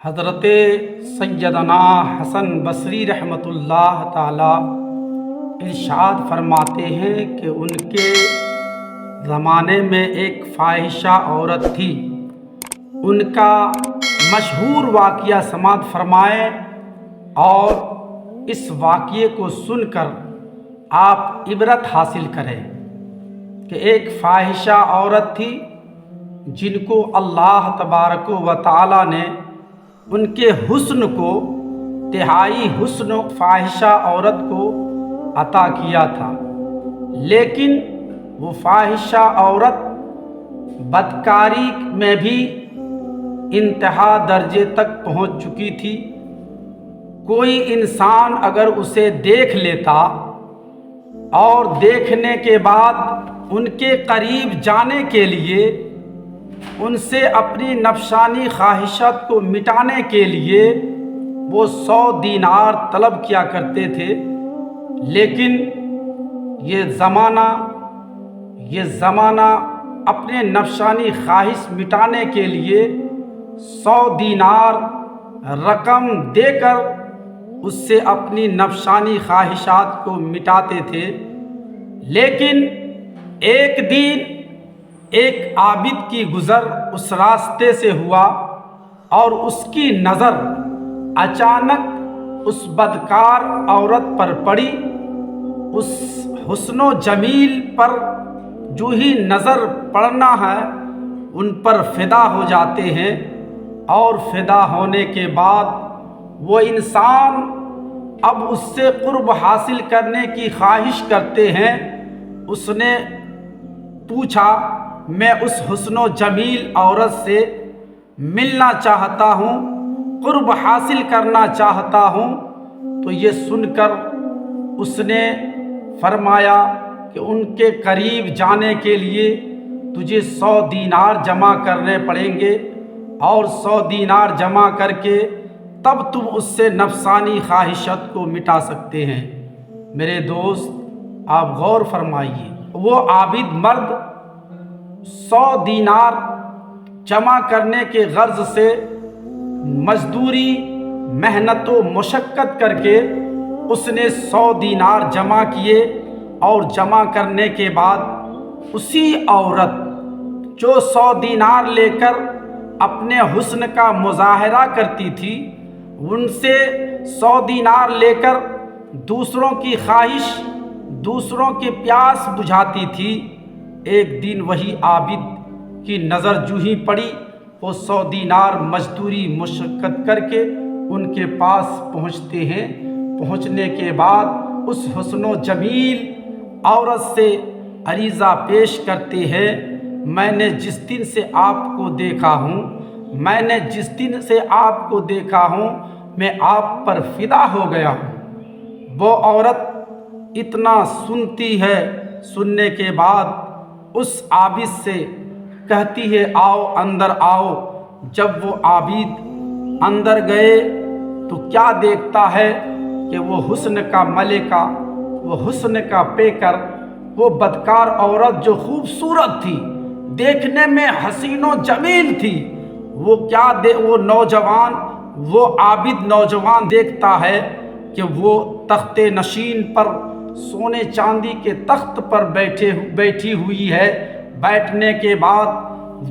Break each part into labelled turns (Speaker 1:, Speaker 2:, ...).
Speaker 1: حضرت سیدنا حسن بصری رحمۃ اللہ تعالی ارشاد فرماتے ہیں کہ ان کے زمانے میں ایک فاحشہ عورت تھی۔ ان کا مشہور واقعہ سماعت فرمائیں اور اس واقعے کو سن کر آپ عبرت حاصل کریں کہ ایک فاحشہ عورت تھی جن کو اللہ تبارک و تعالی نے ان کے حسن کو انتہائی حسن و فاحشہ عورت کو عطا کیا تھا، لیکن وہ فاحشہ عورت بدکاری میں بھی انتہا درجے تک پہنچ چکی تھی۔ کوئی انسان اگر اسے دیکھ لیتا اور دیکھنے کے بعد ان کے قریب جانے کے لیے ان سے اپنی نفسانی خواہشات کو مٹانے کے لیے وہ 100 دینار طلب کیا کرتے تھے، لیکن یہ زمانہ اپنے نفسانی خواہش مٹانے کے لیے 100 دینار رقم دے کر اس سے اپنی نفسانی خواہشات کو مٹاتے تھے۔ لیکن ایک دن ایک عابد کی گزر اس راستے سے ہوا اور اس کی نظر اچانک اس بدکار عورت پر پڑی۔ اس حسن و جمیل پر جو ہی نظر پڑنا ہے ان پر فدا ہو جاتے ہیں، اور فدا ہونے کے بعد وہ انسان اب اس سے قرب حاصل کرنے کی خواہش کرتے ہیں۔ اس نے پوچھا، میں اس حسن و جمیل عورت سے ملنا چاہتا ہوں، قرب حاصل کرنا چاہتا ہوں۔ تو یہ سن کر اس نے فرمایا کہ ان کے قریب جانے کے لیے تجھے 100 دینار جمع کرنے پڑیں گے، اور 100 دینار جمع کر کے تب تم اس سے نفسانی خواہشات کو مٹا سکتے ہیں۔ میرے دوست، آپ غور فرمائیے، وہ عابد مرد 100 دینار جمع کرنے کے غرض سے مزدوری محنت و مشقت کر کے اس نے 100 دینار جمع کیے، اور جمع کرنے کے بعد اسی عورت جو 100 دینار لے کر اپنے حسن کا مظاہرہ کرتی تھی، ان سے 100 دینار لے کر دوسروں کی خواہش، دوسروں کی پیاس بجھاتی تھی۔ ایک دن وہی عابد کی نظر جو ہی پڑی، وہ 100 دینار مزدوری مشقت کر کے ان کے پاس پہنچتے ہیں۔ پہنچنے کے بعد اس حسن و جمیل عورت سے عریضہ پیش کرتے ہیں، میں نے جس دن سے آپ کو دیکھا ہوں میں آپ پر فدا ہو گیا ہوں۔ وہ عورت اتنا سنتی ہے، سننے کے بعد اس عابد سے کہتی ہے، آؤ اندر آؤ۔ جب وہ عابد اندر گئے تو کیا دیکھتا ہے کہ وہ حسن کا ملکہ، وہ حسن کا پیکر، وہ بدکار عورت جو خوبصورت تھی، دیکھنے میں حسین و جمیل تھی، وہ عابد نوجوان دیکھتا ہے کہ وہ تخت نشین پر، سونے چاندی کے تخت پر بیٹھی ہوئی ہے۔ بیٹھنے کے بعد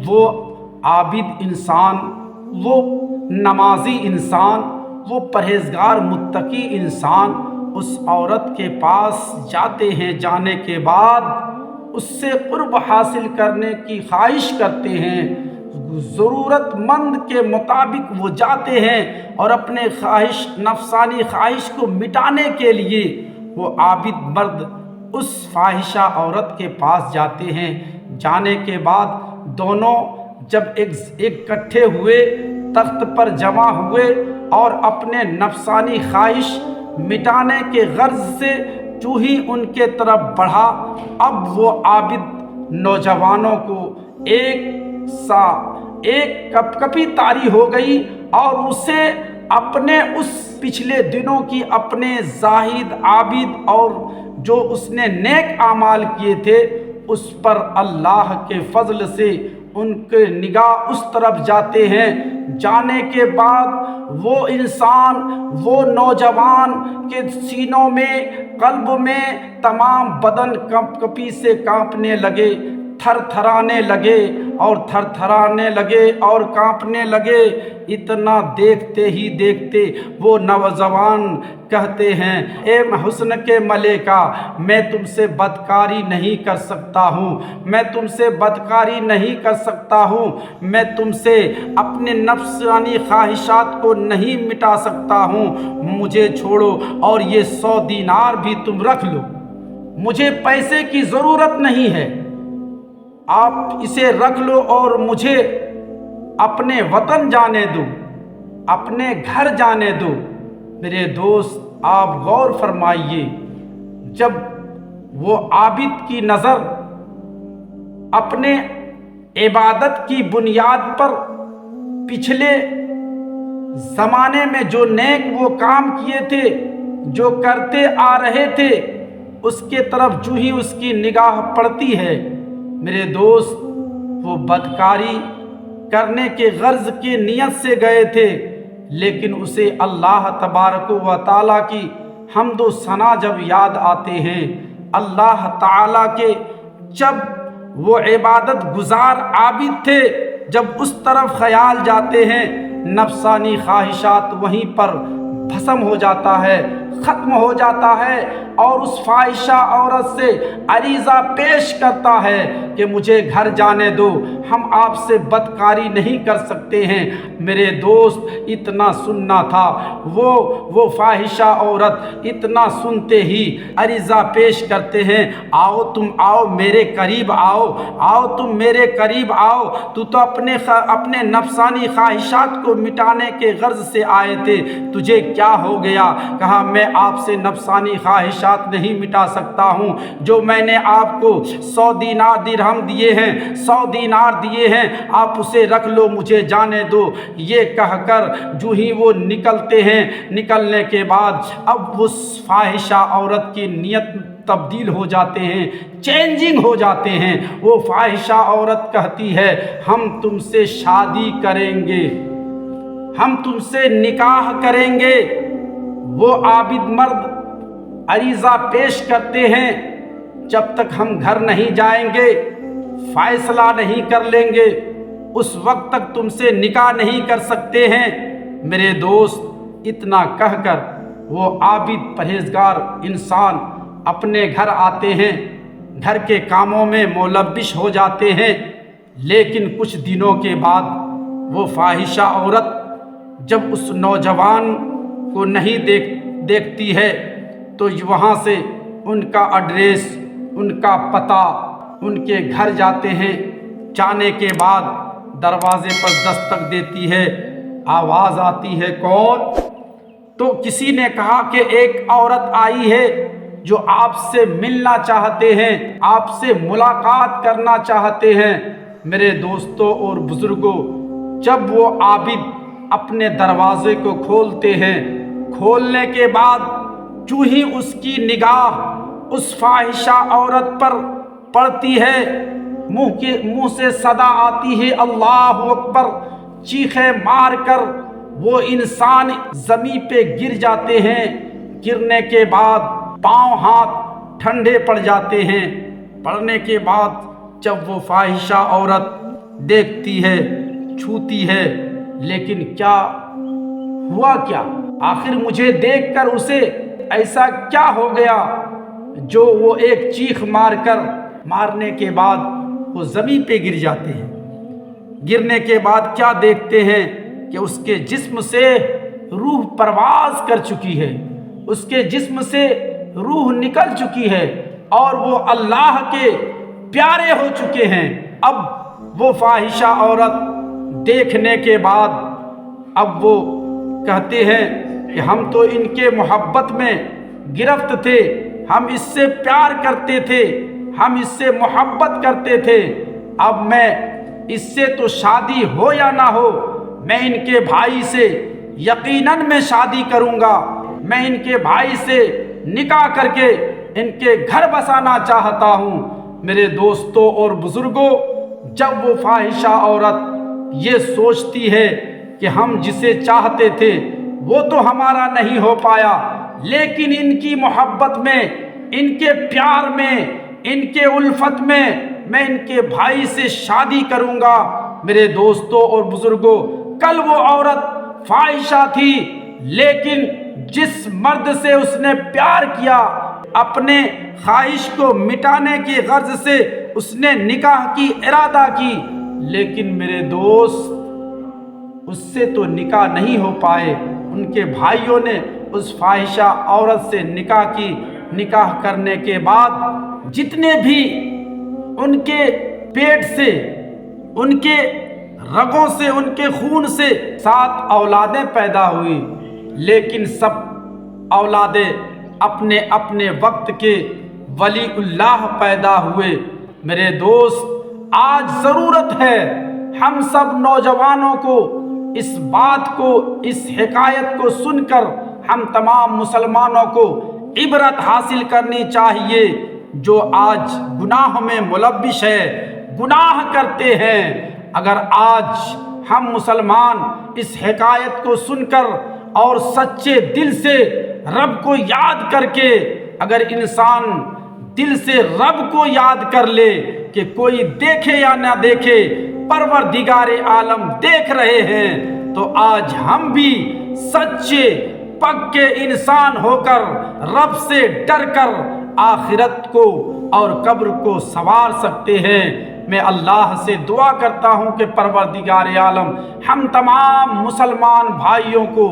Speaker 1: وہ عابد انسان، وہ نمازی انسان، وہ پرہیزگار متقی انسان اس عورت کے پاس جاتے ہیں۔ جانے کے بعد اس سے قرب حاصل کرنے کی خواہش کرتے ہیں، ضرورت مند کے مطابق وہ جاتے ہیں اور اپنے نفسانی خواہش کو مٹانے کے لیے وہ عابد مرد اس فاحشہ عورت کے پاس جاتے ہیں۔ جانے کے بعد دونوں جب اکٹھے ہوئے، تخت پر جمع ہوئے اور اپنے نفسانی خواہش مٹانے کے غرض سے جو ہی ان کے طرف بڑھا، اب وہ عابد نوجوانوں کو ایک کپی طاری ہو گئی، اور اسے اپنے اس پچھلے دنوں کی اپنے زاہد عابد اور جو اس نے نیک اعمال کیے تھے اس پر اللہ کے فضل سے ان کے نگاہ اس طرف جاتے ہیں، جانے کے بعد وہ انسان، وہ نوجوان کے سینوں میں، قلب میں، تمام بدن کپی سے کانپنے لگے، تھر تھرانے لگے اور تھر تھرانے لگے اور کانپنے لگے۔ اتنا دیکھتے ہی دیکھتے وہ نوجوان کہتے ہیں، اے حسن کے ملکہ، میں تم سے بدکاری نہیں کر سکتا ہوں، میں تم سے بدکاری نہیں کر سکتا ہوں، میں تم سے اپنے نفسانی خواہشات کو نہیں مٹا سکتا ہوں، مجھے چھوڑو اور یہ 100 دینار بھی تم رکھ لو، مجھے پیسے کی ضرورت نہیں ہے، آپ اسے رکھ لو اور مجھے اپنے وطن جانے دو، اپنے گھر جانے دو۔ میرے دوست، آپ غور فرمائیے، جب وہ عابد کی نظر اپنے عبادت کی بنیاد پر پچھلے زمانے میں جو نیک وہ کام کیے تھے، جو کرتے آ رہے تھے، اس کے طرف جو ہی اس کی نگاہ پڑتی ہے، میرے دوست، وہ بدکاری کرنے کے غرض کی نیت سے گئے تھے، لیکن اسے اللہ تبارک و تعالیٰ کی حمد و ثنا جب یاد آتے ہیں، اللہ تعالیٰ کے، جب وہ عبادت گزار عابد تھے، جب اس طرف خیال جاتے ہیں، نفسانی خواہشات وہیں پر بھسم ہو جاتا ہے، ختم ہو جاتا ہے، اور اس فاحشہ عورت سے عریضہ پیش کرتا ہے کہ مجھے گھر جانے دو، ہم آپ سے بدکاری نہیں کر سکتے ہیں۔ میرے دوست، اتنا سننا تھا، وہ فاحشہ عورت اتنا سنتے ہی عریضہ پیش کرتے ہیں، آؤ تم آؤ میرے قریب آؤ، آؤ تم میرے قریب آؤ، تو اپنے نفسانی خواہشات کو مٹانے کے غرض سے آئے تھے، تجھے کیا ہو گیا؟ کہا، میں آپ سے نفسانی خواہشات نہیں مٹا سکتا ہوں، جو میں نے آپ کو 100 دینار درہم دیے ہیں، 100 دینار دیے ہیں، آپ اسے رکھ لو، مجھے جانے دو۔ یہ کہہ کر جو ہی وہ نکلتے ہیں، نکلنے کے بعد اب اس فاحشہ عورت کی نیت تبدیل ہو جاتے ہیں، چینجنگ ہو جاتے ہیں۔ وہ فاحشہ عورت کہتی ہے، ہم تم سے شادی کریں گے، ہم تم سے نکاح کریں گے۔ وہ عابد مرد عریضہ پیش کرتے ہیں، جب تک ہم گھر نہیں جائیں گے، فیصلہ نہیں کر لیں گے، اس وقت تک تم سے نکاح نہیں کر سکتے ہیں۔ میرے دوست، اتنا کہہ کر وہ عابد پرہیزگار انسان اپنے گھر آتے ہیں، گھر کے کاموں میں ملوث ہو جاتے ہیں، لیکن کچھ دنوں کے بعد وہ فاحشہ عورت جب اس نوجوان کو نہیں دیکھتی ہے تو وہاں سے ان کا ایڈریس، ان کا پتہ، ان کے گھر جاتے ہیں۔ جانے کے بعد دروازے پر دستک دیتی ہے، آواز آتی ہے، کون؟ تو کسی نے کہا کہ ایک عورت آئی ہے جو آپ سے ملنا چاہتے ہیں، آپ سے ملاقات کرنا چاہتے ہیں۔ میرے دوستوں اور بزرگوں، جب وہ عابد اپنے دروازے کو کھولتے ہیں، کھولنے کے بعد جو ہی اس کی نگاہ اس فاحشہ عورت پر پڑتی ہے، منہ سے صدا آتی ہے، اللہ اکبر، چیخیں مار کر وہ انسان زمین پہ گر جاتے ہیں۔ گرنے کے بعد پاؤں ہاتھ ٹھنڈے پڑ جاتے ہیں۔ پڑنے کے بعد جب وہ فاحشہ عورت دیکھتی ہے، چھوتی ہے، لیکن کیا ہوا؟ کیا آخر مجھے دیکھ کر اسے ایسا کیا ہو گیا جو وہ ایک چیخ مارنے کے بعد وہ زمین پہ گر جاتے ہیں؟ گرنے کے بعد کیا دیکھتے ہیں کہ اس کے جسم سے روح پرواز کر چکی ہے، اس کے جسم سے روح نکل چکی ہے اور وہ اللہ کے پیارے ہو چکے ہیں۔ اب وہ فاحشہ عورت دیکھنے کے بعد اب وہ کہتے ہیں کہ ہم تو ان کے محبت میں گرفت تھے، ہم اس سے پیار کرتے تھے، ہم اس سے محبت کرتے تھے، اب میں اس سے تو شادی ہو یا نہ ہو، میں ان کے بھائی سے یقیناً میں شادی کروں گا، میں ان کے بھائی سے نکاح کر کے ان کے گھر بسانا چاہتا ہوں۔ میرے دوستوں اور بزرگوں، جب وہ فاحشہ عورت یہ سوچتی ہے کہ ہم جسے چاہتے تھے وہ تو ہمارا نہیں ہو پایا، لیکن ان کی محبت میں، ان کے پیار میں، ان کے الفت میں ان کے بھائی سے شادی کروں گا۔ میرے دوستوں اور بزرگوں، کل وہ عورت فاحشہ تھی، لیکن جس مرد سے اس نے پیار کیا، اپنے خواہش کو مٹانے کی غرض سے اس نے نکاح کی ارادہ کی، لیکن میرے دوست اس سے تو نکاح نہیں ہو پائے۔ ان کے بھائیوں نے اس فاحشہ عورت سے نکاح کی۔ نکاح کرنے کے بعد جتنے بھی ان کے پیٹ سے، ان کے رگوں سے، ان کے خون سے 7 اولادیں پیدا ہوئی، لیکن سب اولادیں اپنے اپنے وقت کے ولی اللہ پیدا ہوئے۔ میرے دوست، آج ضرورت ہے ہم سب نوجوانوں کو اس بات کو، اس حکایت کو سن کر ہم تمام مسلمانوں کو عبرت حاصل کرنی چاہیے۔ جو آج گناہ میں ملوث ہے، گناہ کرتے ہیں، اگر آج ہم مسلمان اس حکایت کو سن کر اور سچے دل سے رب کو یاد کر کے، اگر انسان دل سے رب کو یاد کر لے کہ کوئی دیکھے یا نہ دیکھے، پروردگار عالم دیکھ رہے ہیں، تو آج ہم بھی سچے پکے انسان ہو کر رب سے ڈر کر آخرت کو اور قبر کو سنوار سکتے ہیں۔ میں اللہ سے دعا کرتا ہوں کہ پروردگار عالم ہم تمام مسلمان بھائیوں کو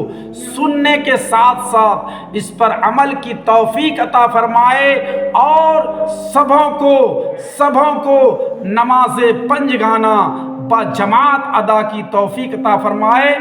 Speaker 1: سننے کے ساتھ ساتھ اس پر عمل کی توفیق عطا فرمائے، اور سبھوں کو نماز 5 گانا با جماعت ادا کی توفیق عطا فرمائے۔